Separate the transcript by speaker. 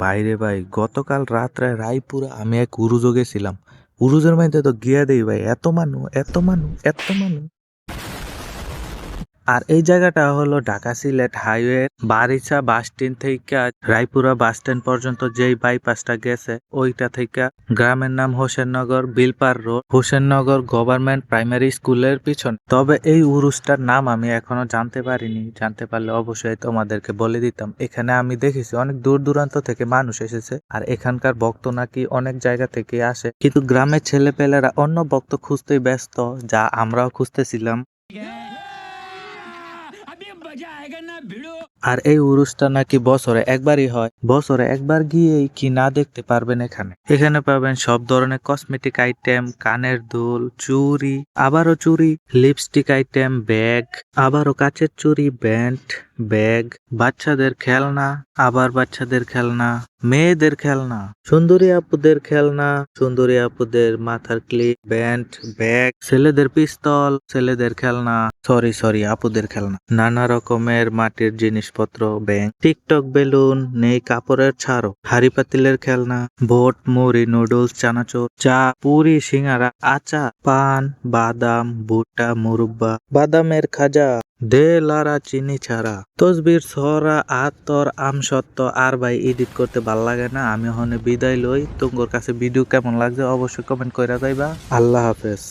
Speaker 1: বাইরে ভাই গতকাল রাত্রে রায়পুরে আমি এক উরুজে গেছিলাম। উরুজের মধ্যে তো গিয়া দেই ভাই, এত মানুষ এত মানুষ এত মানুষ। আর এই জায়গাটা হলো Dhaka Sylhet highway Baricha bus stand থেকে রায়পুরা বাস স্ট্যান্ড পর্যন্ত যেই বাইপাসটা গেছে ওইটা থেকে গ্রামের নাম Hossainnagar Bilpar road, Hossainnagar government primary স্কুলের পিছন। তবে এই উরুসটার নাম আমি এখনো জানতে পারিনি, জানতে পারলে অবশ্যই তোমাদেরকে বলে দিতাম। এখানে আমি দেখেছি অনেক দূর দূরান্ত থেকে মানুষ এসেছে, আর এখানকার ভক্ত নাকি অনেক জায়গা থেকে আসে, কিন্তু গ্রামের ছেলেপেলেরা অন্য ভক্ত খুঁজতেই ব্যস্ত, যা আমরাও খুঁজতেছিলাম। আর এই উরুসটা নাকি বছরে একবারই হয়, বছরে একবার গিয়েই কি না দেখতে পারবেন। এখানে পাবেন সব ধরনের কসমেটিক আইটেম, কানের দুল, চুড়ি, আবারও চুড়ি, লিপস্টিক আইটেম, ব্যাগ, আবারও কাচের চুড়ি, ব্যান্ড, ব্যাগ, বাচ্চাদের খেলনা, আবার বাচ্চাদের খেলনা, মেয়েদের খেলনা, সুন্দরী আপুদের খেলনা, সুন্দরী আপুদের মাথার ক্লিপ, ব্যান্ড, ব্যাগ, ছেলেদের পিস্তল, ছেলেদের খেলনা, সরি আপুদের খেলনা, নানা রকমের মাটির জিনিসপত্র, ব্যাংক, টিকটক বেলুন, নেই কাপড়ের ছাড়ও, হাড়ি পাতিলের খেলনা, ভোট, মুড়ি, নুডলস, চানাচুর, চা, পুরি, সিঙ্গারা, আচার, পান, বাদাম, ভুট্টা, মুরব্বা, বাদামের খাজা, দে লারা চিনি ছাড়া, তসবির, ছড়া, আতর, আমসত্ব। আর ভাই এডিট করতে ভাল লাগে না, আমি ওখানে বিদায় লই। তোমার কাছে ভিডিও কেমন লাগছে অবশ্যই কমেন্ট কইরা যাইবা। আল্লাহ হাফেজ।